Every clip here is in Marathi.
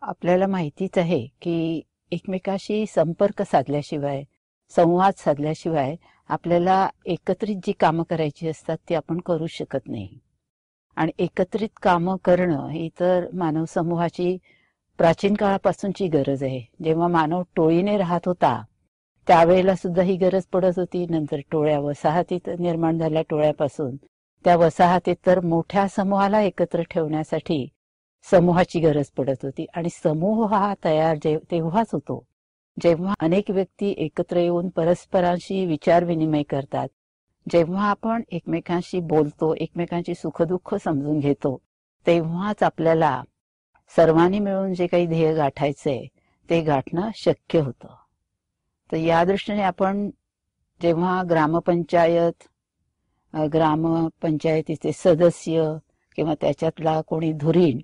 आपल्याला माहितीच आहे की एकमेकाशी संपर्क साधल्याशिवाय, संवाद साधल्याशिवाय आपल्याला एकत्रित जी कामं करायची असतात ती आपण करू शकत नाही. आणि एकत्रित कामं करणं ही तर मानव समूहाची प्राचीन काळापासूनची गरज आहे. जेव्हा मानव टोळीने राहत होता त्यावेळेला सुद्धा ही गरज पडत होती. नंतर टोळ्या वसाहतीत निर्माण झाल्या, टोळ्यापासून त्या वसाहतीत तर मोठ्या समूहाला एकत्र ठेवण्यासाठी समूहाची गरज पडत होती. आणि समूह हा तयार तेव्हाच होतो जेव्हा अनेक व्यक्ती एकत्र येऊन परस्परांशी विचार विनिमय करतात, जेव्हा आपण एकमेकांशी बोलतो, एकमेकांची सुखदुःख समजून घेतो, तेव्हाच आपल्याला सर्वांनी मिळून जे काही ध्येय गाठायचंय ते गाठणं शक्य होतं. तर या दृष्टीने आपण जेव्हा ग्रामपंचायतीचे सदस्य किंवा त्याच्यातला कोणी धुरीण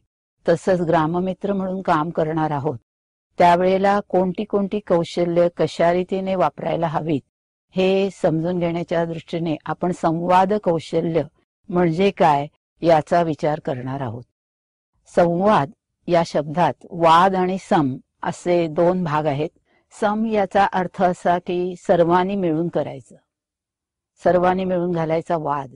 तसंच ग्राममित्र म्हणून काम करणार आहोत, त्यावेळेला कोणती कोणती कौशल्य कशा रीतीने वापरायला हवीत हे समजून घेण्याच्या दृष्टीने आपण संवाद कौशल्य म्हणजे काय याचा विचार करणार आहोत. संवाद या शब्दात वाद आणि सम असे दोन भाग आहेत. सम याचा अर्थ असा की सर्वांनी मिळून करायचं, सर्वांनी मिळून घालायचा वाद.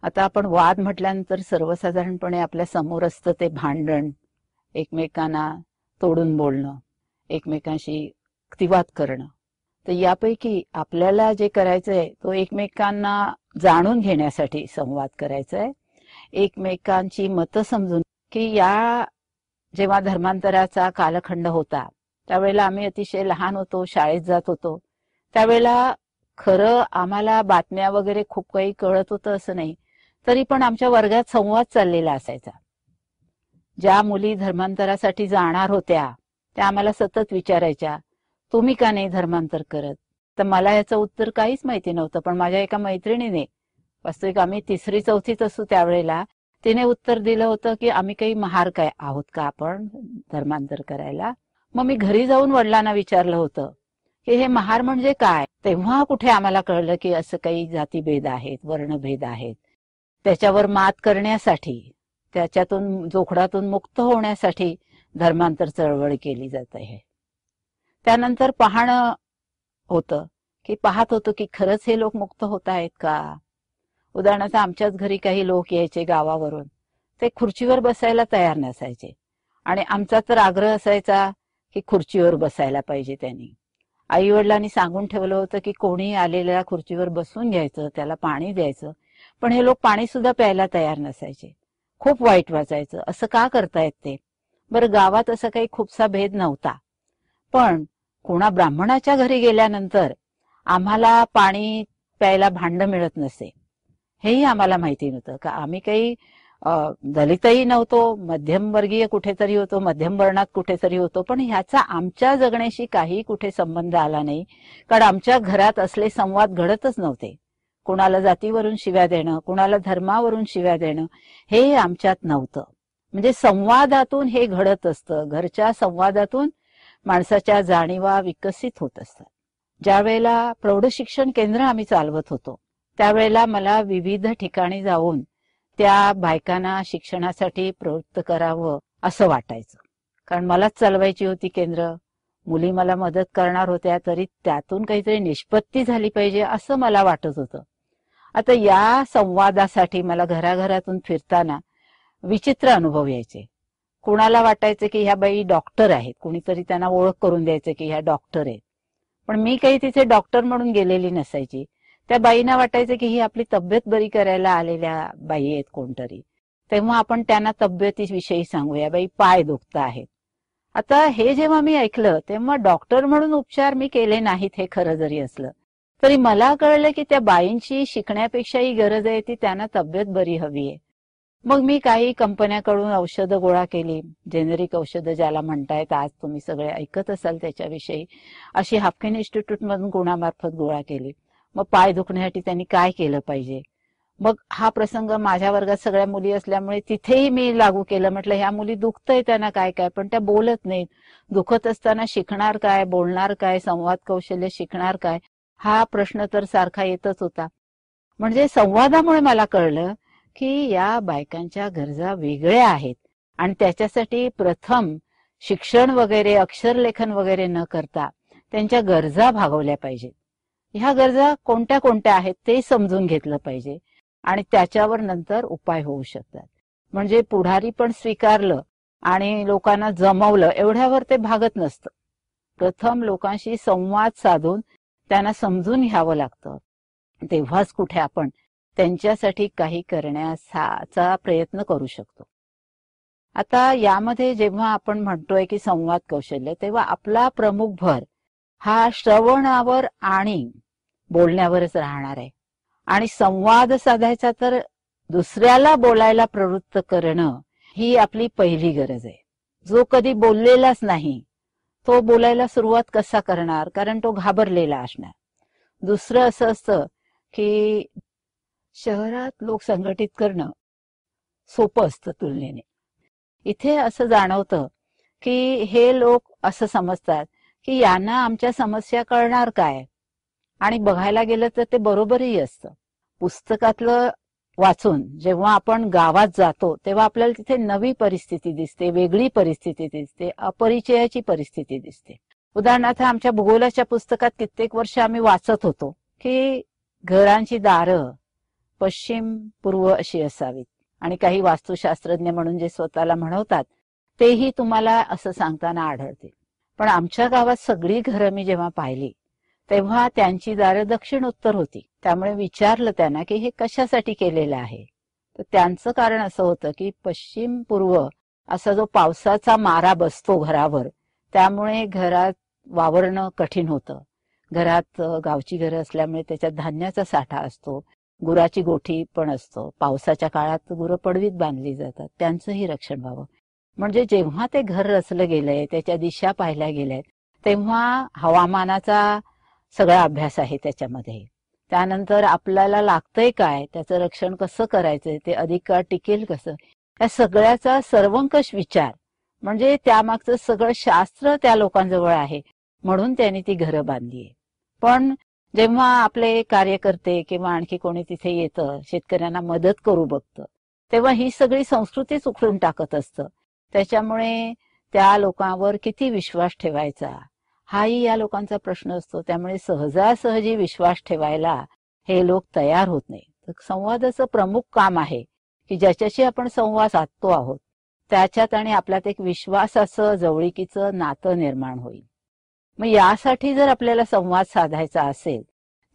आता आपण वाद म्हटल्यानंतर सर्वसाधारणपणे आपल्या समोर असतं ते भांडण, एकमेकांना तोडून बोलणं, एकमेकांशी युक्तिवाद करणं. तर यापैकी आपल्याला जे करायचंय तो एकमेकांना जाणून घेण्यासाठी संवाद करायचा आहे. एकमेकांची मतं समजून की या जेव्हा धर्मांतराचा कालखंड होता त्यावेळेला आम्ही अतिशय लहान होतो, शाळेत जात होतो. त्यावेळेला खरं आम्हाला बातम्या वगैरे खूप काही कळत होतं असं नाही, तरी पण आमच्या वर्गात संवाद चाललेला असायचा. ज्या मुली धर्मांतरासाठी जाणार होत्या त्या आम्हाला सतत विचारायच्या, तुम्ही का नाही धर्मांतर करत? तर मला याचं उत्तर काहीच माहिती नव्हतं. पण माझ्या एका मैत्रिणीने, वास्तविक आम्ही 3री-4थीत असू त्यावेळेला, तिने उत्तर दिलं होतं की आम्ही काही महार काय आहोत का आपण धर्मांतर करायला? मग मी घरी जाऊन वडिलांना विचारलं होतं की हे महार म्हणजे काय. तेव्हा कुठे आम्हाला कळलं की असं काही जातीभेद आहेत, वर्णभेद आहेत. त्याच्यावर मात करण्यासाठी, त्याच्यातून जोखडातून मुक्त होण्यासाठी धर्मांतर चळवळ केली जात आहे. त्यानंतर पाहत होतो की खरंच हे लोक मुक्त होत आहेत का. उदाहरणार्थ आमच्याच घरी काही लोक यायचे गावावरून, ते खुर्चीवर बसायला तयार नसायचे आणि आमचा तर आग्रह असायचा की खुर्चीवर बसायला पाहिजे त्यांनी. आई वडिलांनी सांगून ठेवलं होतं की कोणी आलेल्या खुर्चीवर बसून घ्यायचं, त्याला पाणी द्यायचं. पण हे लोक पाणी सुद्धा प्यायला तयार नसायचे. खूप वाईट वाटायचं, असं का करतायत ते. बरं, गावात असं काही खूपसा भेद नव्हता, पण कोणा ब्राह्मणाच्या घरी गेल्यानंतर आम्हाला पाणी प्यायला भांड मिळत नसे हेही आम्हाला माहिती नव्हतं. का आम्ही काही दलितही नव्हतो, मध्यमवर्गीय कुठेतरी होतो, मध्यम वर्णात कुठेतरी होतो, पण ह्याचा आमच्या जगण्याशी काही कुठे संबंध आला नाही. कारण आमच्या घरात असले संवाद घडतच नव्हते. कुणाला जातीवरून शिव्या देणं, कुणाला धर्मावरून शिव्या देणं हे आमच्यात नव्हतं. म्हणजे संवादातून हे घडत असतं. घरच्या संवादातून माणसाच्या जाणीवा विकसित होत असतात. ज्या वेळेला प्रौढ शिक्षण केंद्र आम्ही चालवत होतो त्यावेळेला मला विविध ठिकाणी जाऊन त्या बायकांना शिक्षणासाठी प्रवृत्त करावं असं वाटायचं. कारण मलाच चालवायची होती केंद्र, मुली मला मदत करणार होत्या, तरी त्यातून काहीतरी निष्पत्ती झाली पाहिजे असं मला वाटत होतं. आता या संवादासाठी मला घराघरातून फिरताना विचित्र अनुभव यायचे. कुणाला वाटायचं की ह्या बाई डॉक्टर आहेत, कुणीतरी त्यांना ओळख करून द्यायचं की ह्या डॉक्टर आहेत. पण मी काही तिथे डॉक्टर म्हणून गेलेली नसायची. त्या बाईंना वाटायचं की ही आपली तब्येत बरी करायला आलेल्या बाई आहेत कोणतरी. तेव्हा आपण त्यांना तब्येतीविषयी सांगूया, बाई पाय दुखत आहेत. आता हे जेव्हा मी ऐकलं तेव्हा डॉक्टर म्हणून उपचार मी केले नाहीत हे खरं जरी असलं तरी मला कळलं की त्या बाईंची शिकण्यापेक्षाही गरज आहे ती त्यांना तब्येत बरी हवी आहे. मग मी काही कंपन्याकडून औषधं गोळा केली, जेनेरिक औषधं ज्याला म्हणतायत, आज तुम्ही सगळे ऐकत असाल त्याच्याविषयी. अशी हाफकिन इन्स्टिट्यूट मधून कोणामार्फत गोळा केली. मग पाय दुखण्यासाठी त्यांनी काय केलं पाहिजे. मग हा प्रसंग माझ्या वर्गात सगळ्या मुली असल्यामुळे तिथेही मी लागू केलं. म्हटलं ह्या मुली दुखतंय त्यांना काय काय, पण त्या बोलत नाहीत. दुखत असताना शिकणार काय, बोलणार काय, संवाद कौशल्य शिकणार काय, हा प्रश्न तर सारखा येतच होता. म्हणजे संवादामुळे मला कळलं की या बायकांच्या गरजा वेगळ्या आहेत आणि त्याच्यासाठी प्रथम शिक्षण वगैरे अक्षरलेखन वगैरे न करता त्यांच्या गरजा भागवल्या पाहिजेत. ह्या गरजा कोणत्या कोणत्या आहेत ते समजून घेतलं पाहिजे आणि त्याच्यावर नंतर उपाय होऊ शकतात. म्हणजे पुढारी पण स्वीकारलं आणि लोकांना जमवलं एवढ्यावर ते भागत नसतं. प्रथम लोकांशी संवाद साधून त्यांना समजून घ्यावं लागतं. तेव्हाच कुठे आपण त्यांच्यासाठी काही करण्याचा प्रयत्न करू शकतो. आता यामध्ये जेव्हा आपण म्हणतोय की संवाद कौशल्य, तेव्हा आपला प्रमुख भर हा श्रवणावर आणि बोलण्यावरच राहणार आहे. आणि संवाद साधायचा तर दुसऱ्याला बोलायला प्रवृत्त करणं ही आपली पहिली गरज आहे. जो कधी बोललेलाच नाही तो बोलायला सुरुवात कसा करणार, कारण तो घाबरलेला असणार. दुसरं असं असतं की शहरात लोक संघटित करणं सोपं असतं तुलनेने. इथे असं जाणवतं की हे लोक असं समजतात की यांना आमच्या समस्या कळणार काय, आणि बघायला गेलं तर ते बरोबरही असतं. पुस्तकातलं वाचून जेव्हा आपण गावात जातो तेव्हा आपल्याला तिथे नवी परिस्थिती दिसते, वेगळी परिस्थिती दिसते, अपरिचयाची परिस्थिती दिसते. उदाहरणार्थ आमच्या भूगोलाच्या पुस्तकात कित्येक वर्ष आम्ही वाचत होतो की घरांची दारं पश्चिम पूर्व अशी असावीत, आणि काही वास्तुशास्त्रज्ञ म्हणून जे स्वतःला म्हणवतात तेही तुम्हाला असं सांगताना आढळते. पण आमच्या गावात सगळी घरं मी जेव्हा पाहिली तेव्हा त्यांची दारं दक्षिण उत्तर होती. त्यामुळे विचारलं त्यांना की हे कशासाठी केलेलं आहे, तर त्यांचं कारण असं होतं की पश्चिम पूर्व असा जो पावसाचा मारा बसतो घरावर, त्यामुळे घरात वावरणं कठीण होतं. घरात गावची घरं असल्यामुळे त्याच्यात धान्याचा साठा असतो, गुराची गोठी पण असतो. पावसाच्या काळात गुरं पडवीत बांधली जातात, त्यांचंही रक्षण व्हावं. म्हणजे जेव्हा ते घर रचलं गेलंय, त्याच्या दिशा पाहिल्या गेल्यात, तेव्हा हवामानाचा सगळा अभ्यास आहे त्याच्यामध्ये. त्यानंतर आपल्याला लागतंय काय, त्याचं रक्षण कसं करायचंय, ते अधिक काळ टिकेल कसं, या सगळ्याचा सर्वंकष विचार, म्हणजे त्यामागचं सगळं शास्त्र त्या लोकांजवळ आहे, म्हणून त्यांनी ती घरं बांधलीये. पण जेव्हा आपले कार्यकर्ते किंवा आणखी कोणी तिथे येतं, शेतकऱ्यांना मदत करू बघतं, तेव्हा ही सगळी संस्कृतीच उखडून टाकत असतं. त्याच्यामुळे त्या लोकांवर किती विश्वास ठेवायचा हाही या लोकांचा प्रश्न असतो. त्यामुळे सहजासहजी विश्वास ठेवायला हे लोक तयार होत नाही. तर संवादाचं प्रमुख काम आहे की ज्याच्याशी आपण संवाद साधतो आहोत त्याच्यात आणि आपल्यात एक विश्वासाचं जवळीकीचं नातं निर्माण होईल. मग यासाठी जर आपल्याला संवाद साधायचा असेल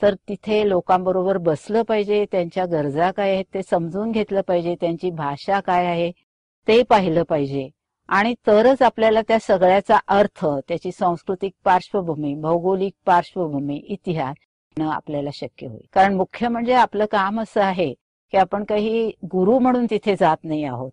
तर तिथे लोकांबरोबर बसलं पाहिजे, त्यांच्या गरजा काय आहेत ते समजून घेतलं पाहिजे, त्यांची भाषा काय आहे ते पाहिलं पाहिजे, आणि तरच आपल्याला त्या सगळ्याचा अर्थ, त्याची सांस्कृतिक पार्श्वभूमी, भौगोलिक पार्श्वभूमी, इतिहास आपल्याला शक्य होईल. कारण मुख्य म्हणजे आपलं काम असं आहे की आपण काही गुरु म्हणून तिथे जात नाही आहोत,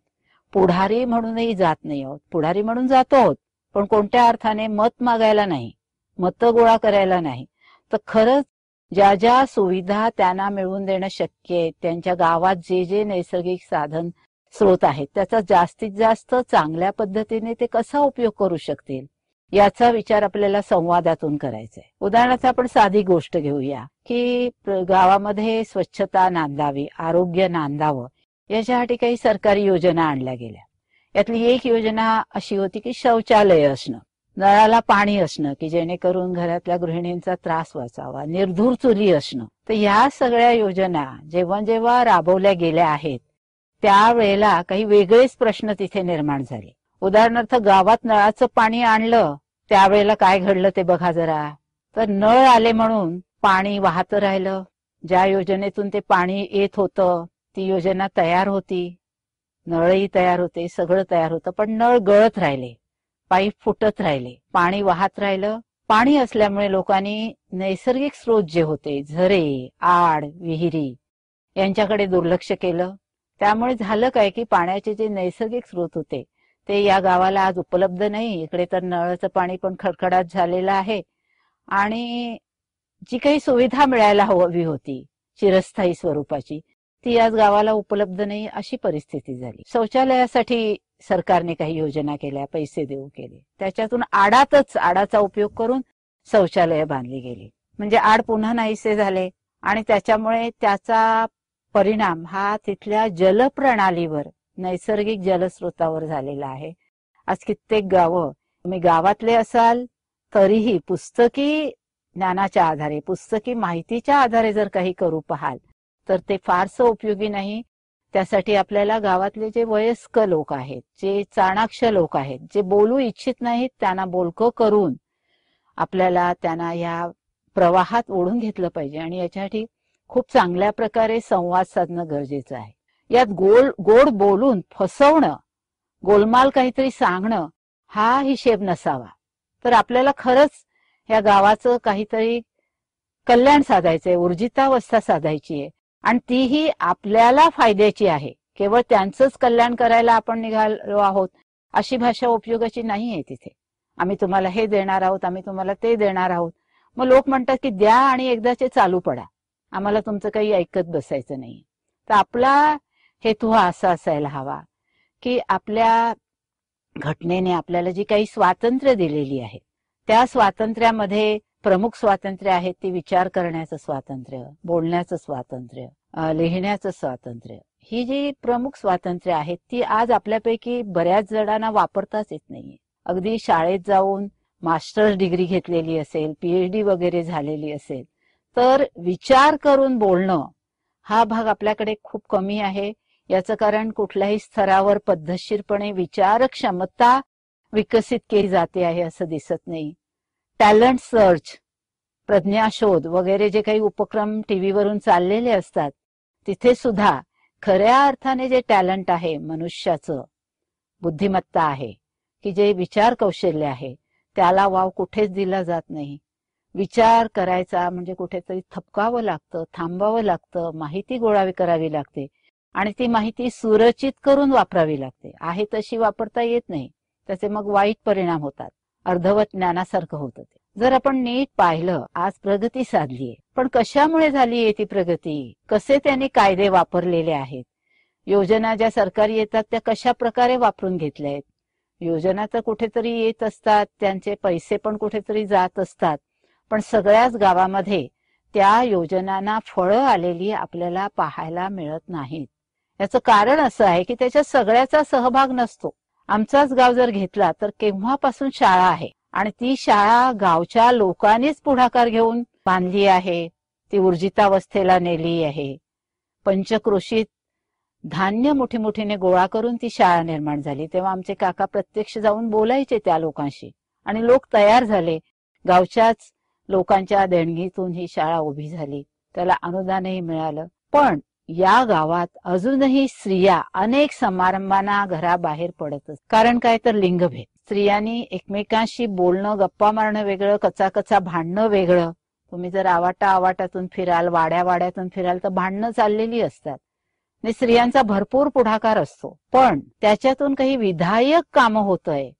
पुढारी म्हणूनही जात नाही आहोत. पुढारी म्हणून जातो आहोत पण कोणत्या अर्थाने मत मागायला नाही, मतं गोळा करायला नाही, तर खरंच ज्या ज्या सुविधा त्यांना मिळवून देणं शक्य आहे, त्यांच्या गावात जे जे नैसर्गिक साधन स्रोत आहेत त्याचा जास्तीत जास्त चांगल्या पद्धतीने ते कसा उपयोग करू शकतील याचा विचार आपल्याला संवादातून करायचा आहे. उदाहरणार्थ आपण साधी गोष्ट घेऊया की गावामध्ये स्वच्छता नांदावी, आरोग्य नांदावं, याच्यासाठी काही सरकारी योजना आणल्या गेल्या. यातली एक योजना अशी होती की शौचालय असणं, नळाला पाणी असणं की जेणेकरून घरातल्या गृहिणींचा त्रास वाचावा, निर्धूर चुली असणं. तर ह्या सगळ्या योजना जेव्हा जेव्हा राबवल्या गेल्या आहेत त्यावेळेला काही वेगळेच प्रश्न तिथे निर्माण झाले. उदाहरणार्थ गावात नळाचं पाणी आणलं त्यावेळेला काय घडलं ते बघा जरा. तर नळ आले म्हणून पाणी वाहत राहिलं. ज्या योजनेतून ते पाणी येत होतं ती योजना तयार होती, नळही तयार होते, सगळं तयार होतं, पण नळ गळत राहिले, पाईप फुटत राहिले, पाणी वाहत राहिलं. पाणी असल्यामुळे लोकांनी नैसर्गिक स्रोत जे होते, झरे, आड, विहिरी, यांच्याकडे दुर्लक्ष केलं. त्यामुळे झालं काय की पाण्याचे जे नैसर्गिक स्रोत होते ते या गावाला आज उपलब्ध नाही. इकडे तर नळाचं पाणी पण खडखडाट झालेलं आहे, आणि जी काही सुविधा मिळायला हवी होती चिरस्थायी स्वरूपाची ती आज गावाला उपलब्ध नाही, अशी परिस्थिती झाली. शौचालयासाठी सरकारने काही योजना केल्या, पैसे देऊ केले, त्याच्यातून आडाचा उपयोग करून शौचालय बांधली गेली. म्हणजे आड पुन्हा नाहीसे झाले, आणि त्याच्यामुळे त्याचा परिणाम हा तिथल्या जलप्रणालीवर नैसर्गिक जलस्रोतावर झालेला आहे. आज कित्येक गावं, तुम्ही गावातले असाल तरीही पुस्तकी ज्ञानाच्या आधारे, पुस्तकी माहितीच्या आधारे जर काही करू पाहाल तर ते फारसं उपयोगी नाही. त्यासाठी आपल्याला गावातले जे वयस्क लोक आहेत, जे चाणाक्ष लोक आहेत, जे बोलू इच्छित नाहीत, त्यांना बोलकं करून आपल्याला त्यांना या प्रवाहात ओढून घेतलं पाहिजे. आणि याच्यासाठी खूप चांगल्या प्रकारे संवाद साधणं गरजेचं आहे. यात गोड बोलून फसवणं, गोलमाल काहीतरी सांगणं हा हिशेब नसावा. तर आपल्याला खरंच या गावाचं काहीतरी कल्याण साधायचंय, ऊर्जितावस्था साधायची आहे आणि तीही आपल्याला फायद्याची आहे. केवळ त्यांचंच कल्याण करायला आपण निघालो आहोत अशी भाषा उपयोगाची नाहीये तिथे. आम्ही तुम्हाला हे देणार आहोत, आम्ही तुम्हाला ते देणार आहोत. मग लोक म्हणतात की द्या आणि एकदाचे चालू पडा, आम्हाला तुमचं काही ऐकत बसायचं नाही. तर आपला हेतू हा असा असायला हवा की आपल्या घटनेने आपल्याला जी काही स्वातंत्र्य दिलेली आहे, त्या स्वातंत्र्यामध्ये प्रमुख स्वातंत्र्य आहेत ती विचार करण्याचं स्वातंत्र्य, बोलण्याचं स्वातंत्र्य, लिहिण्याचं स्वातंत्र्य. ही जी प्रमुख स्वातंत्र्य आहेत ती आज आपल्यापैकी बऱ्याच जणांना वापरताच येत नाहीये. अगदी शाळेत जाऊन मास्टर्स डिग्री घेतलेली असेल, पीएचडी वगैरे झालेली असेल, तर विचार करून बोलणं हा भाग आपल्याकडे खूप कमी आहे. याचं कारण कुठल्याही स्तरावर पद्धतशीरपणे विचार क्षमता विकसित केली जाते आहे असं दिसत नाही. टॅलेंट सर्च, प्रज्ञाशोध वगैरे जे काही उपक्रम टीव्हीवरून चाललेले असतात, तिथे सुद्धा खऱ्या अर्थाने जे टॅलेंट आहे, मनुष्याचं बुद्धिमत्ता आहे, की जे विचार कौशल्य आहे, त्याला वाव कुठेच दिला जात नाही. विचार करायचा म्हणजे कुठेतरी थपकावं लागतं, थांबावं लागतं, माहिती गोळा करावी लागते आणि ती माहिती सुरचित करून वापरावी लागते. आहे तशी वापरता येत नाही, त्याचे मग वाईट परिणाम होतात, अर्धवट ज्ञानासारखं होतं ते. जर आपण नीट पाहिलं, आज प्रगती साधलीये, पण कशामुळे झालीये ती प्रगती? कसे त्यांनी कायदे वापरलेले आहेत? योजना ज्या सरकारी येतात त्या कशा प्रकारे वापरून घेतल्या आहेत? योजना तर कुठेतरी येत असतात, त्यांचे पैसे पण कुठेतरी जात असतात, पण सगळ्याच गावामध्ये त्या योजनांना फळं आलेली आपल्याला पाहायला मिळत नाहीत. याचं कारण असं आहे की त्याच्यात सगळ्याचा सहभाग नसतो. आमचाच गाव जर घेतला तर केव्हापासून शाळा आहे आणि ती शाळा गावच्या लोकांनीच पुढाकार घेऊन बांधली आहे, ती ऊर्जितावस्थेला नेली आहे. पंचक्रोशीत धान्य मोठी मोठीने गोळा करून ती शाळा निर्माण झाली. तेव्हा आमचे काका प्रत्यक्ष जाऊन बोलायचे त्या लोकांशी आणि लोक तयार झाले. गावच्याच लोकांच्या देणगीतून ही शाळा उभी झाली, त्याला अनुदानही मिळालं. पण या गावात अजूनही स्त्रिया अनेक समारंभांना घराबाहेर पडतच. कारण काय तर लिंगभेद. स्त्रियांनी एकमेकांशी बोलणं, गप्पा मारणं वेगळं, कचाकचा भांडणं वेगळं. तुम्ही जर आवाटातून फिराल, वाड्यातून फिराल तर भांडणं चाललेली असतात. आणि स्त्रियांचा भरपूर पुढाकार असतो, पण त्याच्यातून काही विधायक कामं होतंय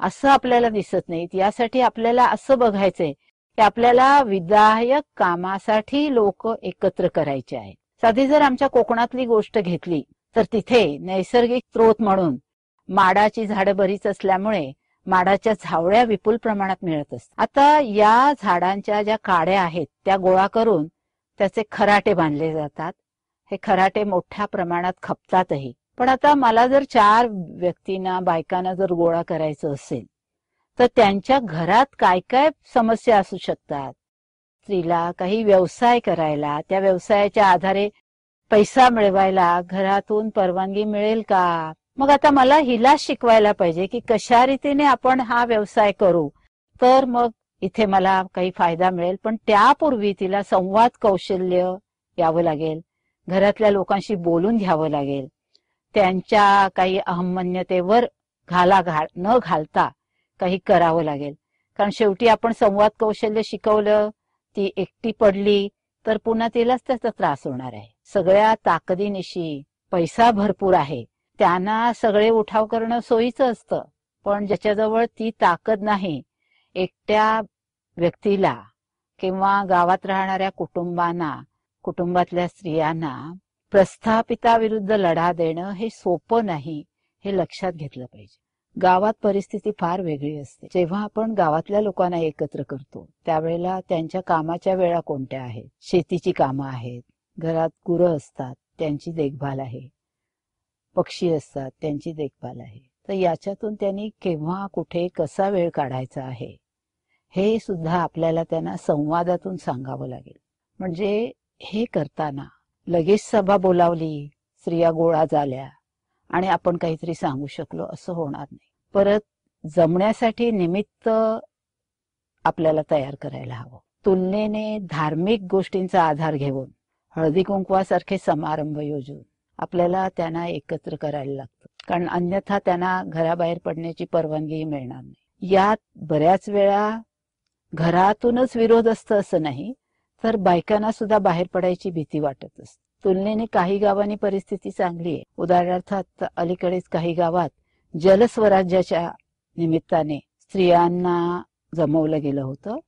असं आपल्याला दिसत नाहीत. यासाठी आपल्याला असं बघायचंय की आपल्याला विधायक कामासाठी लोक एकत्र करायचे आहेत. साधी जर आमच्या कोकणातली गोष्ट घेतली तर तिथे नैसर्गिक स्रोत म्हणून माडाची झाडं बरीच असल्यामुळे माडाच्या झावळ्या विपुल प्रमाणात मिळत असतात. आता या झाडांच्या ज्या काड्या आहेत त्या गोळा करून त्याचे खराटे बांधले जातात. हे खराटे मोठ्या प्रमाणात खपतातही. पण आता मला जर 4 व्यक्तींना, बायकांना जर गोळा करायचं असेल तर त्यांच्या घरात काय काय समस्या असू शकतात. स्त्रीला काही व्यवसाय करायला, त्या व्यवसायाच्या आधारे पैसा मिळवायला घरातून परवानगी मिळेल का? मग आता मला हिला शिकवायला पाहिजे की कशा रीतीने आपण हा व्यवसाय करू तर मग इथे मला काही फायदा मिळेल. पण त्यापूर्वी तिला संवाद कौशल्य यावं लागेल, घरातल्या लोकांशी बोलून घ्यावं लागेल, त्यांच्या काही अहमन्यतेवर न घालता काही करावं लागेल. कारण शेवटी आपण संवाद कौशल्य शिकवलं, ती एकटी पडली तर पुन्हा तिलाच त्याचा त्रास होणार आहे. सगळ्या ताकदीनिशी पैसा भरपूर आहे, त्यांना सगळे उठाव करणं सोयीचं असतं. पण ज्याच्याजवळ ती ताकद नाही, एकट्या व्यक्तीला किंवा गावात राहणाऱ्या कुटुंबांना, कुटुंबातल्या स्त्रियांना प्रस्थापिताविरुद्ध लढा देणं हे सोपं नाही, हे लक्षात घेतलं पाहिजे. गावात परिस्थिती फार वेगळी असते. जेव्हा आपण गावातल्या लोकांना एकत्र करतो त्यावेळेला त्यांच्या कामाच्या वेळा कोणत्या आहेत, शेतीची कामं आहेत, घरात गुरं असतात, त्यांची देखभाल आहे, पक्षी असतात त्यांची देखभाल आहे. तर याच्यातून त्यांनी केव्हा कुठे कसा वेळ काढायचा आहे हे सुद्धा आपल्याला त्यांना संवादातून सांगावं लागेल. म्हणजे हे करताना लगेच सभा बोलावली, स्त्रिया गोळा झाल्या आणि आपण काहीतरी सांगू शकलो असं होणार नाही. परत जमण्यासाठी निमित्त आपल्याला तयार करायला हवं. तुलनेने धार्मिक गोष्टींचा आधार घेऊन हळदी कुंकवासारखे समारंभ योजून आपल्याला त्यांना एकत्र करायला लागतं, कारण अन्यथा त्यांना घराबाहेर पडण्याची परवानगी मिळणार नाही. यात बऱ्याच वेळा घरातूनच विरोध असतं असं नाही, तर बायकांना सुद्धा बाहेर पडायची भीती वाटत असते. तुलनेने काही गावांनी परिस्थिती चांगली आहे. उदाहरणार्थ अलीकडेच काही गावात जलस्वराज्याच्या निमित्ताने स्त्रियांना जमवलं गेलं होतं.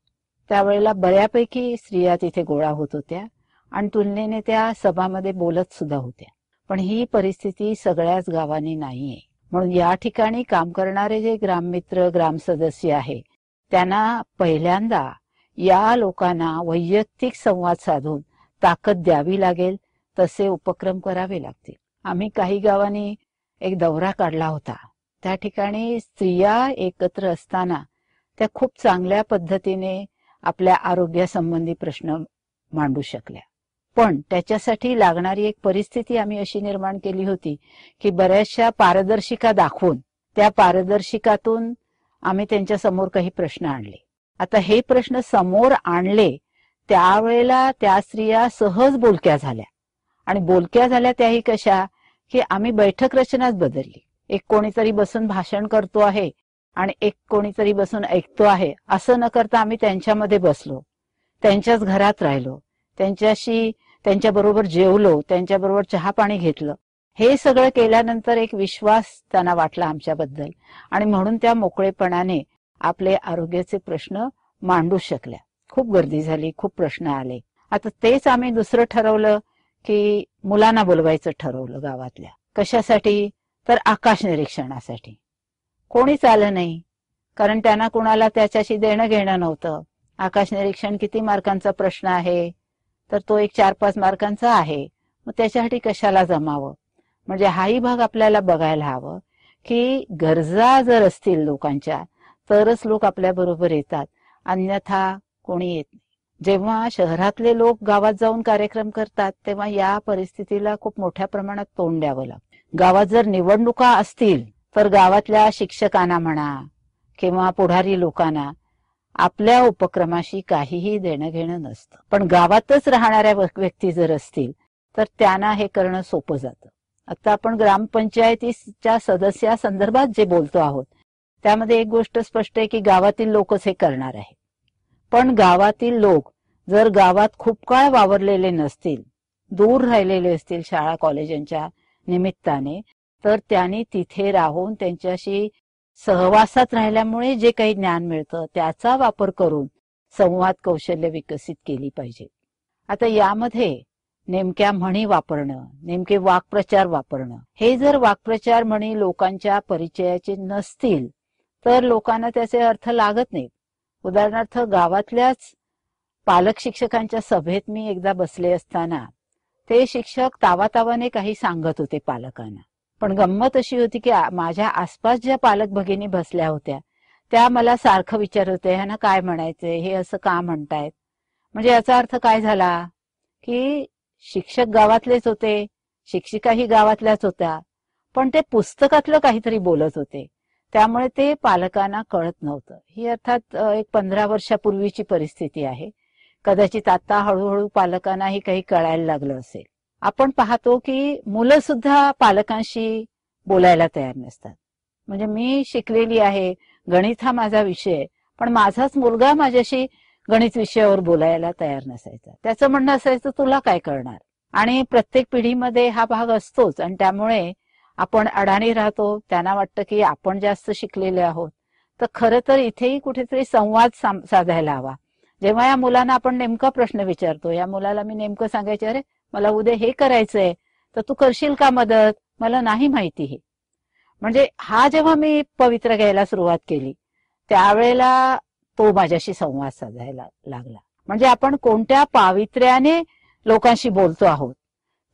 त्यावेळेला बऱ्यापैकी स्त्रिया तिथे गोळा होत होत्या आणि तुलनेने त्या सभामध्ये बोलत सुद्धा होत्या. पण ही परिस्थिती सगळ्याच गावांनी नाहीये. म्हणून या ठिकाणी काम करणारे जे ग्राममित्र ग्रामसदस्य आहे त्यांना पहिल्यांदा या लोकांना वैयक्तिक संवाद साधून ताकद द्यावी लागेल, तसे उपक्रम करावे लागतील. आम्ही काही गावांनी एक दौरा काढला होता. त्या ठिकाणी स्त्रिया एकत्र असताना त्या खूप चांगल्या पद्धतीने आपल्या आरोग्यासंबंधी प्रश्न मांडू शकल्या. पण त्याच्यासाठी लागणारी एक परिस्थिती आम्ही अशी निर्माण केली होती की बऱ्याचशा पारदर्शिका दाखवून त्या पारदर्शिकातून आम्ही त्यांच्या समोर काही प्रश्न आणले. आता हे प्रश्न समोर आणले त्यावेळेला त्या स्त्रिया सहज बोलक्या झाल्या आणि बोलक्या झाल्या त्याही कशा की आम्ही बैठक रचनाच बदलली. एक कोणीतरी बसून भाषण करतो आहे आणि एक कोणीतरी बसून ऐकतो आहे असं न करता आम्ही त्यांच्यामध्ये बसलो, त्यांच्याच घरात राहिलो, त्यांच्याबरोबर जेवलो, त्यांच्याबरोबर चहा पाणी घेतलं. हे सगळं केल्यानंतर एक विश्वास त्यांना वाटला आमच्याबद्दल आणि म्हणून त्या मोकळेपणाने आपले आरोग्याचे प्रश्न मांडू शकल्या. खूप गर्दी झाली, खूप प्रश्न आले. आता तेच आम्ही दुसरं ठरवलं की मुलांना बोलवायचं ठरवलं गावातल्या. कशासाठी? तर आकाश निरीक्षणासाठी. कोणीच आलं नाही, कारण त्यांना कुणाला त्याच्याशी देणं घेणं नव्हतं. आकाश निरीक्षण किती मार्कांचा प्रश्न आहे? तर तो एक 4-5 मार्कांचा आहे. मग त्याच्यासाठी कशाला जमावं? म्हणजे हाही भाग आपल्याला बघायला हवं की गरजा जर असतील लोकांच्या तरच लोक आपल्या बरोबर येतात, अन्यथा कोणी येत नाही. जेव्हा शहरातले लोक गावात जाऊन कार्यक्रम करतात तेव्हा या परिस्थितीला खूप मोठ्या प्रमाणात तोंड द्यावं लागतं. गावात जर निवडणुका असतील तर गावातल्या शिक्षकांना म्हणा किंवा पुढारी लोकांना आपल्या उपक्रमाशी काहीही देणं घेणं नसतं. पण गावातच राहणाऱ्या व्यक्ती जर असतील तर त्यांना हे करणं सोपं जातं. आता आपण ग्रामपंचायतीच्या सदस्या संदर्भात जे बोलतो आहोत त्यामध्ये एक गोष्ट स्पष्ट आहे की गावातील लोकच हे करणार आहे. पण गावातील लोक जर गावात खूप काळ वावरलेले नसतील, दूर राहिलेले असतील शाळा कॉलेजांच्या निमित्ताने, तर त्यांनी तिथे राहून त्यांच्याशी सहवासात राहिल्यामुळे जे काही ज्ञान मिळतं त्याचा वापर करून संवाद कौशल्य विकसित केली पाहिजे. आता यामध्ये नेमक्या म्हणी वापरणं, नेमके वाक्प्रचार वापरणं, हे जर वाक्प्रचार म्हणी लोकांच्या परिचयाचे नसतील तर लोकांना त्याचे अर्थ लागत नाहीत. उदाहरणार्थ गावातल्याच पालक शिक्षकांच्या सभेत मी एकदा बसले असताना ते शिक्षक तावातावाने काही सांगत होते पालकांना. पण गंमत अशी होती की माझ्या आसपास ज्या पालक भगिनी बसल्या होत्या त्या मला सारखं विचारत होत्या, ह्यांना काय म्हणायचंय, हे असं का म्हणतायत. म्हणजे याचा अर्थ काय झाला की शिक्षक गावातलेच होते, शिक्षिकाही गावातल्याच होत्या, पण ते पुस्तकातलं काहीतरी बोलत होते, त्यामुळे ते पालकांना कळत नव्हतं. ही अर्थात एक 15 वर्षापूर्वीची परिस्थिती आहे. कदाचित आता हळूहळू पालकांनाही काही कळायला लागलं असेल. आपण पाहतो की मुलं सुद्धा पालकांशी बोलायला तयार नसतात. म्हणजे मी शिकलेली आहे, गणित हा माझा विषय, पण माझाच मुलगा माझ्याशी गणित विषयावर बोलायला तयार नसायचा. त्याचं म्हणणं असायचं तुला काय कळणार. आणि प्रत्येक पिढीमध्ये हा भाग असतोच आणि त्यामुळे आपण अडाणी राहतो. त्यांना वाटतं की आपण जास्त शिकलेले आहोत. तर खरं तर इथेही कुठेतरी संवाद साधायला हवा. जेव्हा या मुलांना आपण नेमका प्रश्न विचारतो, या मुलाला मी नेमकं सांगायचे, अरे मला उद्या हे करायचंय तर तू करशील का मदत, मला नाही माहिती हे. म्हणजे हा जेव्हा मी पवित्र घ्यायला सुरुवात केली त्यावेळेला तो माझ्याशी संवाद साधायला लागला. म्हणजे आपण कोणत्या पावित्र्याने लोकांशी बोलतो आहोत,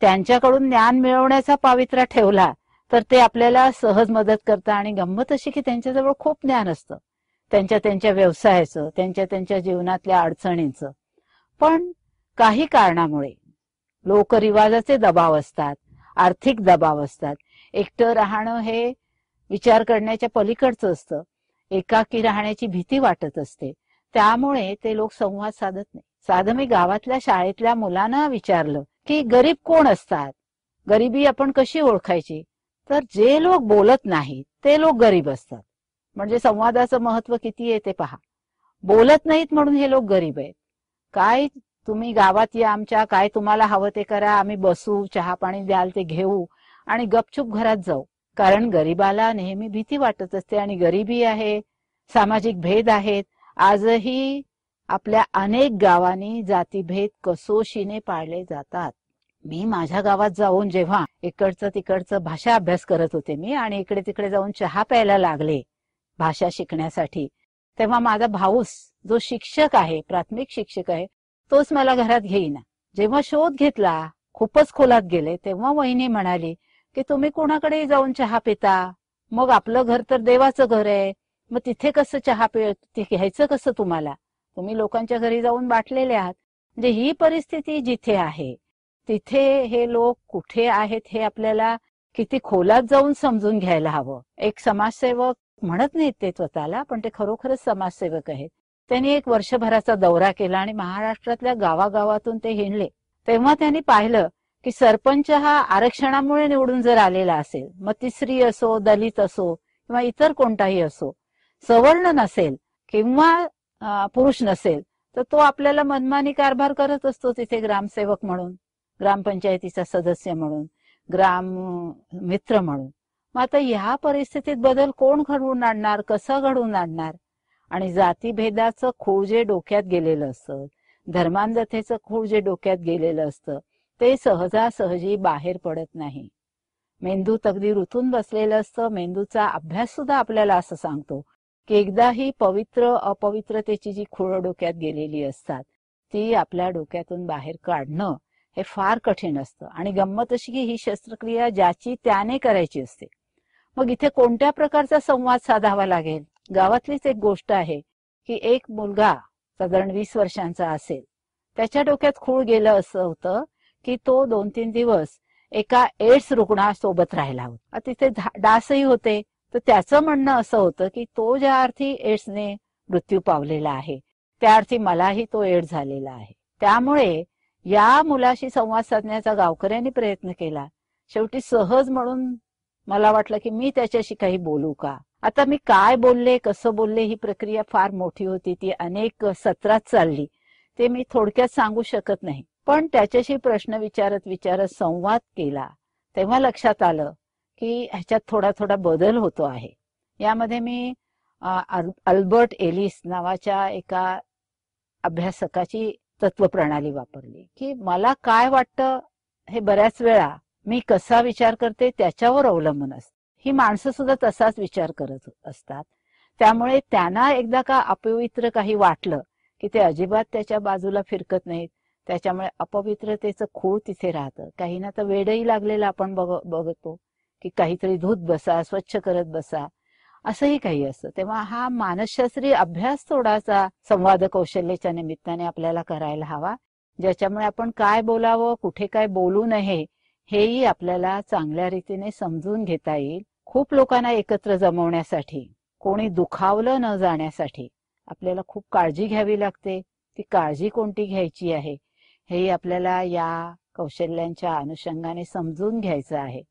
त्यांच्याकडून ज्ञान मिळवण्याचा पावित्र्य ठेवला तर ते आपल्याला सहज मदत करतात. आणि गंमत अशी की त्यांच्याजवळ खूप ज्ञान असतं त्यांच्या व्यवसायाचं, त्यांच्या जीवनातल्या अडचणींचं. पण काही कारणामुळे लोकरिवाजाचे दबाव असतात, आर्थिक दबाव असतात. एकटं राहणं हे विचार करण्याच्या पलीकडचं असतं. एकाकी राहण्याची भीती वाटत असते. त्यामुळे ते लोक संवाद साधत नाही. साधं मी गावातल्या शाळेतल्या मुलांना विचारलं की गरीब कोण असतात, गरिबी आपण कशी ओळखायची, तर जे लोक बोलत नाहीत ते लोक गरीब असतात. म्हणजे संवादाचं महत्व किती आहे ते पहा. बोलत नाहीत म्हणून हे लोक गरीब आहेत. काय तुम्ही गावात या आमच्या, काय तुम्हाला हवं ते करा, आम्ही बसू, चहा पाणी द्याल ते घेऊ आणि गपचूप घरात जाऊ. कारण गरिबाला नेहमी भीती वाटत असते आणि गरिबी आहे, सामाजिक भेद आहेत. आजही आपल्या अनेक गावांनी जातीभेद कसोशीने पाळले जातात. मी माझ्या गावात जाऊन जेव्हा इकडचं तिकडचं भाषा अभ्यास करत होते मी आणि इकडे तिकडे जाऊन चहा प्यायला लागले भाषा शिकण्यासाठी, तेव्हा माझा भाऊस जो शिक्षक आहे, प्राथमिक शिक्षक आहे, तोच मला घरात घेईना. जेव्हा शोध घेतला, खूपच खोलात गेले, तेव्हा वहिनी म्हणाली की तुम्ही कोणाकडे जाऊन चहा पिता, मग आपलं घर तर देवाचं घर आहे, मग तिथे कसं चहा घ्यायचं कसं तुम्हाला, तुम्ही लोकांच्या घरी जाऊन बाटलेले आहात. म्हणजे ही परिस्थिती जिथे आहे तिथे हे लोक कुठे आहेत हे आपल्याला किती खोलात जाऊन समजून घ्यायला हवं. एक समाजसेवक म्हणत नाहीत ते स्वतःला, पण ते खरोखरच समाजसेवक आहेत. त्यांनी एक वर्षभराचा दौरा केला आणि महाराष्ट्रातल्या गावागावातून ते हिंडले. तेव्हा त्यांनी पाहिलं की सरपंच हा आरक्षणामुळे निवडून जर आलेला असेल, मग ती स्त्री असो, दलित असो किंवा इतर कोणताही असो, सवर्ण नसेल किंवा पुरुष नसेल, तर तो आपल्याला मनमानी कारभार करत असतो तिथे ग्रामसेवक म्हणून, ग्रामपंचायतीचा सदस्य म्हणून, ग्राम मित्र म्हणून. मग आता ह्या परिस्थितीत बदल कोण घडवून आणणार, कसं घडवून आणणार? आणि जातीभेदाचं खूळ जे डोक्यात गेलेलं असतं, धर्मांधतेचं खूळ जे डोक्यात गेलेलं असतं, ते सहजासहजी बाहेर पडत नाही. मेंदूत अगदी रुतून बसलेलं असतं. मेंदूचा अभ्यास सुद्धा आपल्याला असं सांगतो की एकदा ही पवित्र अपवित्रतेची जी खूळ डोक्यात गेलेली असतात, ती आपल्या डोक्यातून बाहेर काढणं हे फार कठीण असतं. आणि गंमत अशी की ही शस्त्रक्रिया ज्याची त्याने करायची असते. मग इथे कोणत्या प्रकारचा संवाद साधावा लागेल? गावातलीच एक गोष्ट आहे की एक मुलगा साधारण 20 वर्षांचा असेल, त्याच्या डोक्यात खूळ गेलं असं होतं की तो 2-3 दिवस एका एड्स रुग्णासोबत राहिला होता. तिथे डासही होते. तर त्याचं म्हणणं असं होतं की तो ज्या अर्थी एड्सने मृत्यू पावलेला आहे, त्या अर्थी मलाही तो एड्स झालेला आहे. त्यामुळे या मुलाशी संवाद साधण्याचा गावकऱ्यांनी प्रयत्न केला. शेवटी सहज म्हणून मला वाटलं की मी त्याच्याशी काही बोलू का. आता मी काय बोलले, कसं बोलले, ही प्रक्रिया फार मोठी होती, ती अनेक सत्रात चालली, ते मी थोडक्यात सांगू शकत नाही. पण त्याच्याशी प्रश्न विचारत संवाद केला तेव्हा लक्षात आलं की ह्याच्यात थोडा थोडा बदल होतो आहे. यामध्ये मी अल्बर्ट एलिस नावाच्या एका अभ्यासकाची तत्वप्रणाली वापरली की मला काय वाटतं हे बऱ्याच वेळा मी कसा विचार करते त्याच्यावर अवलंबून असतं. ही माणसं सुद्धा तसाच विचार करत असतात. त्यामुळे त्यांना एकदा का अपवित्र काही वाटलं की ते अजिबात त्याच्या बाजूला फिरकत नाहीत. त्याच्यामुळे अपवित्रतेचं खूळ तिथे राहतं. काहींना तर वेडही लागलेलं आपण बघतो की काहीतरी धूत बसा, स्वच्छ करत बसा, असंही काही असतं. तेव्हा हा मानसशास्त्रीय अभ्यास थोडासा संवाद कौशल्याच्या निमित्ताने आपल्याला करायला हवा, ज्याच्यामुळे आपण काय बोलावं, कुठे काय बोलू नये हेही आपल्याला चांगल्या रीतीने समजून घेता येईल. खूप लोकांना एकत्र जमवण्यासाठी, कोणी दुखावलं न जाण्यासाठी आपल्याला खूप काळजी घ्यावी लागते. ती काळजी कोणती घ्यायची आहे हे आपल्याला या कौशल्यांच्या अनुषंगाने समजून घ्यायचं आहे.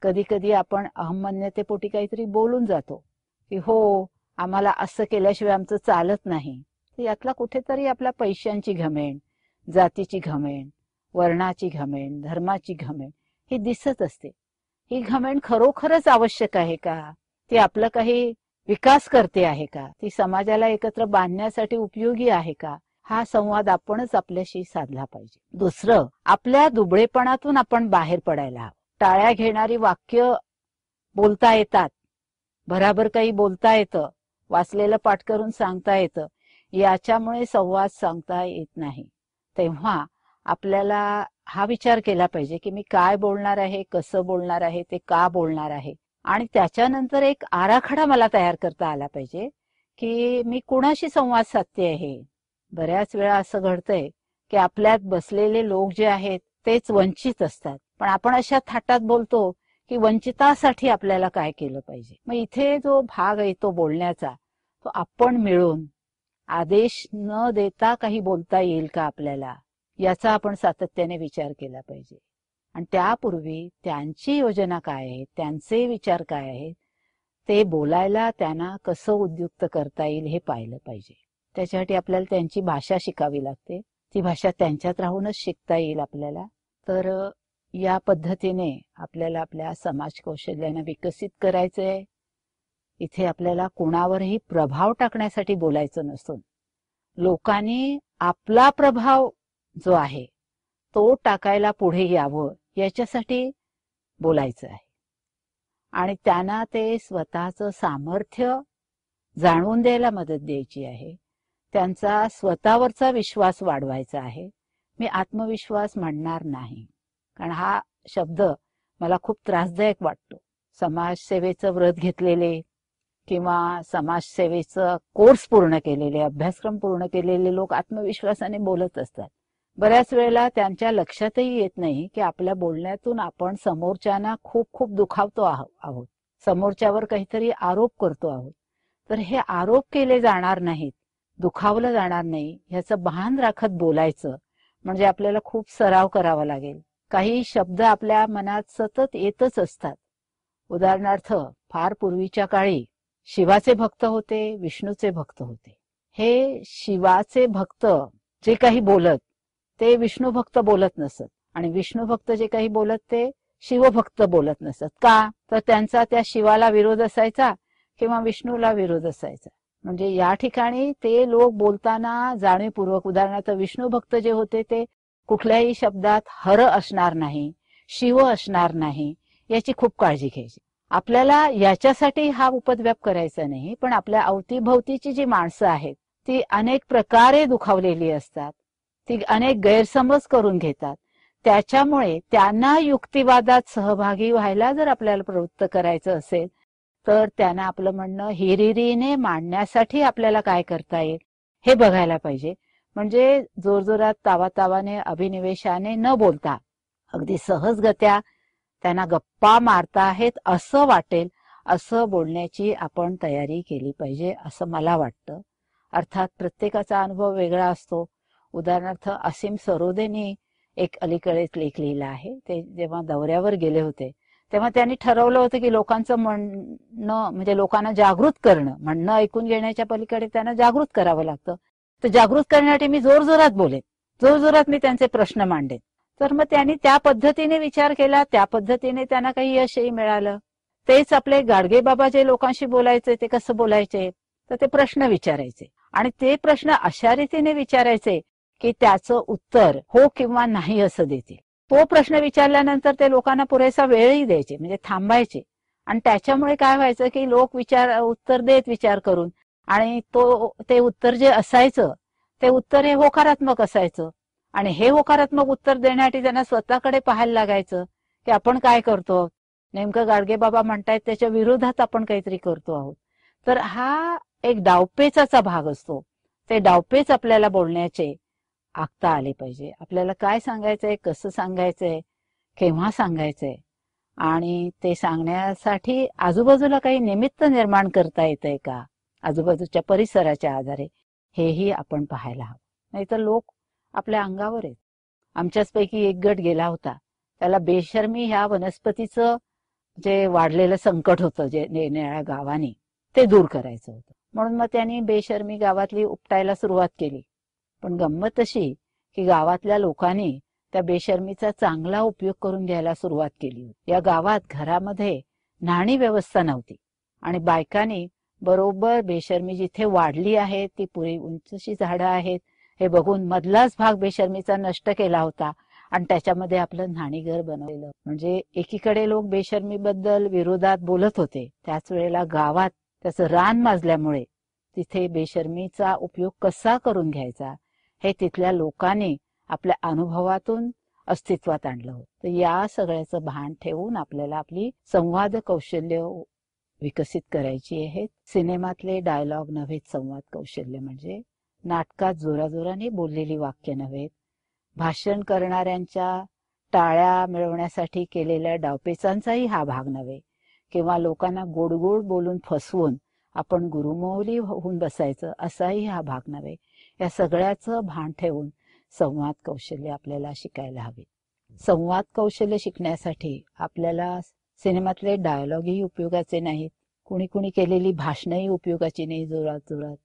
कधी कधी आपण अहमन्यतेपोटी काहीतरी बोलून जातो की हो आम्हाला असं केल्याशिवाय आमचं चालत नाही. तर यातला कुठेतरी आपल्या पैशांची घमेंड, जातीची घमेंड, वर्णाची घमेंड, धर्माची घमेंड ही दिसत असते. ही घमेंड खरोखरच आवश्यक आहे का? ती आपलं काही विकास करते आहे का? ती समाजाला एकत्र बांधण्यासाठी उपयोगी आहे का? हा संवाद आपणच आपल्याशी साधला पाहिजे. दुसरं, आपल्या दुबळेपणातून आपण बाहेर पडायला हवं. टाळ्या घेणारी वाक्य बोलता येतात, भराभर काही बोलता येतं, वाचलेलं पाठ करून सांगता येतं, याच्यामुळे संवाद सांगता येत नाही. तेव्हा आपल्याला हा विचार केला पाहिजे की मी काय बोलणार आहे, कसं बोलणार आहे, ते का बोलणार आहे. आणि त्याच्यानंतर एक आराखडा मला तयार करता आला पाहिजे की मी कुणाशी संवाद साधते आहे. बऱ्याच वेळा असं घडतंय की आपल्यात बसलेले लोक जे आहेत तेच वंचित असतात, पण आपण अशा थाटात बोलतो की वंचितासाठी आपल्याला काय केलं पाहिजे. मग इथे जो भाग येतो बोलण्याचा, तो आपण मिळून आदेश न देता काही बोलता येईल का आपल्याला, याचा आपण सातत्याने विचार केला पाहिजे. आणि त्यापूर्वी त्यांची योजना काय आहे, त्यांचे विचार काय आहेत, ते बोलायला त्यांना कसं उद्युक्त करता येईल हे पाहिलं पाहिजे. त्याच्यासाठी आपल्याला त्यांची भाषा शिकावी लागते. ती भाषा त्यांच्यात राहूनच शिकता येईल आपल्याला. तर या पद्धतीने आपल्याला आपल्या समाज कौशल्यांना विकसित करायचंय. इथे आपल्याला कोणावरही प्रभाव टाकण्यासाठी बोलायचं नसून लोकांनी आपला प्रभाव जो आहे तो टाकायला पुढे यावं याच्यासाठी बोलायचं आहे. आणि त्यांना ते स्वतःचं सामर्थ्य जाणून द्यायला मदत द्यायची आहे. त्यांचा स्वतःवरचा विश्वास वाढवायचा आहे. मी आत्मविश्वास म्हणणार नाही, कारण हा शब्द मला खूप त्रासदायक वाटतो. समाजसेवेचं व्रत घेतलेले किंवा समाजसेवेचं कोर्स पूर्ण केलेले, अभ्यासक्रम पूर्ण केलेले लोक आत्मविश्वासाने बोलत असतात. बऱ्याच वेळेला त्यांच्या लक्षातही येत नाही की आपल्या बोलण्यातून आपण समोरच्यांना खूप खूप दुखावतो आहोत, समोरच्यावर काहीतरी आरोप करतो आहोत. तर हे आरोप केले जाणार नाहीत, दुखावलं जाणार नाही, ह्याचं भान राखत बोलायचं. म्हणजे आपल्याला खूप सराव करावा लागेल. काही शब्द आपल्या मनात सतत येतच असतात. उदाहरणार्थ, फार पूर्वीच्या काळी शिवाचे भक्त होते, विष्णूचे भक्त होते. हे शिवाचे भक्त जे काही बोलत ते विष्णू भक्त बोलत नसत, आणि विष्णू भक्त जे काही बोलत ते शिवभक्त बोलत नसत. का? तर त्यांचा त्या शिवाला विरोध असायचा किंवा विष्णूला विरोध असायचा. म्हणजे या ठिकाणी ते लोक बोलताना जाणीवपूर्वक, उदाहरणार्थ विष्णू भक्त जे होते ते कुठल्याही शब्दात हर असणार नाही, शिव असणार नाही, याची खूप काळजी घ्यायची. आपल्याला याच्यासाठी हा उपद्व्याप करायचा नाही, पण आपल्या अवतीभवतीची जी माणसं आहेत ती अनेक प्रकारे दुखावलेली असतात, ती अनेक गैरसमज करून घेतात. त्याच्यामुळे त्यांना युक्तिवादात सहभागी व्हायला जर आपल्याला प्रवृत्त करायचं असेल तर त्यांना आपलं म्हणणं हिरिरीने मांडण्यासाठी आपल्याला काय करता येईल हे बघायला पाहिजे. म्हणजे जोरजोरात तावातावाने अभिनिवेशाने न बोलता अगदी सहजगत्या त्यांना गप्पा मारता आहेत असं वाटेल असं बोलण्याची आपण तयारी केली पाहिजे, असं मला वाटतं. अर्थात प्रत्येकाचा अनुभव वेगळा असतो. उदाहरणार्थ असीम सरोदेनी एक अलीकडेच लेख लिहिला आहे. ते जेव्हा दौऱ्यावर गेले होते तेव्हा त्यांनी ठरवलं होतं की लोकांचं म्हणणं म्हणजे लोकांना जागृत करणं, म्हणणं ऐकून घेण्याच्या पलीकडे त्यांना जागृत करावं लागतं. तर जागृत करण्यासाठी मी जोरजोरात बोलेन, जोरजोरात मी त्यांचे प्रश्न मांडेन. तर मग त्यांनी त्या पद्धतीने विचार केला, त्या पद्धतीने त्यांना काही यशही मिळालं. तेच आपले गाडगे बाबा जे लोकांशी बोलायचे ते कसं बोलायचे, तर ते प्रश्न विचारायचे आणि ते प्रश्न अशा रीतीने विचारायचे की त्याचं उत्तर हो किंवा नाही असं देतील. तो प्रश्न विचारल्यानंतर ते लोकांना पुरेसा वेळही द्यायचे, म्हणजे थांबायचे. आणि त्याच्यामुळे काय व्हायचं की लोक उत्तर देत विचार करून, आणि ते उत्तर जे असायचं ते उत्तर हे होकारात्मक असायचं. आणि हे होकारात्मक उत्तर देण्यासाठी त्यांना स्वतःकडे पाहायला लागायचं की आपण काय करतो, नेमकं गाडगे बाबा म्हणतायत त्याच्या विरोधात आपण काहीतरी करतो आहोत. तर हा एक डावपेचाचा भाग असतो. ते डावपेच आपल्याला बोलण्याचे आखता आले पाहिजे. आपल्याला काय सांगायचंय, कसं सांगायचंय, केव्हा सांगायचंय, आणि ते सांगण्यासाठी आजूबाजूला काही निमित्त निर्माण करता येतंय का, आजूबाजूच्या परिसराच्या आधारे, हेही आपण पाहायला हवं. नाहीतर लोक आपल्या अंगावर आहेत. आमच्याच पैकी एक गट गेला होता, त्याला बेशर्मी ह्या वनस्पतीचं जे वाढलेलं संकट होतं जे निरनिराळ्या गावांनी, ते दूर करायचं होतं. म्हणून मग त्यांनी बेशर्मी गावातली उपटायला सुरुवात केली. पण गंमत अशी की गावातल्या लोकांनी त्या बेशर्मीचा चांगला उपयोग करून घ्यायला सुरुवात केली. या गावात घरामध्ये न्हाणी व्यवस्था नव्हती आणि बायकांनी बरोबर बेशर्मी जिथे वाढली आहे ती पुरी उंचशी झाडं आहेत हे बघून मधलाच भाग बेशर्मीचा नष्ट केला होता आणि त्याच्यामध्ये आपलं न्हाणी घर बनवलेलं. म्हणजे एकीकडे लोक बेशर्मीबद्दल विरोधात बोलत होते, त्याच वेळेला गावात त्याचं रान माजल्यामुळे तिथे बेशर्मीचा उपयोग कसा करून घ्यायचा हे तिथल्या लोकांनी आपल्या अनुभवातून अस्तित्वात आणलं होतं. तर या सगळ्याचं भान ठेवून आपल्याला आपली संवाद कौशल्य विकसित करायची आहेत. सिनेमातले डायलॉग नव्हेत संवाद कौशल्य म्हणजे. नाटकात जोराजोराने बोललेली वाक्य नव्हेत. भाषण करणाऱ्यांच्या टाळ्या मिळवण्यासाठी केलेल्या डावपेचांचाही हा भाग नव्हे. किंवा लोकांना गोड गोड बोलून फसवून आपण गुरुमौली होऊन बसायचं असाही हा भाग नव्हे. या सगळ्याचं भान ठेवून संवाद कौशल्य आपल्याला शिकायला हवे. संवाद कौशल्य शिकण्यासाठी आपल्याला सिनेमातले डायलॉगही उपयोगाचे नाहीत. कुणी कुणी केलेली भाषणही उपयोगाची नाही. जोरात जोरात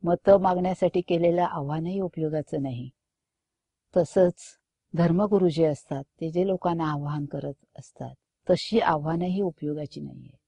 मतं मागण्यासाठी केलेलं आव्हानही उपयोगाचं नाही. तसंच धर्मगुरू जे असतात ते जे लोकांना आवाहन करत असतात तशी आव्हानही उपयोगाची नाहीये.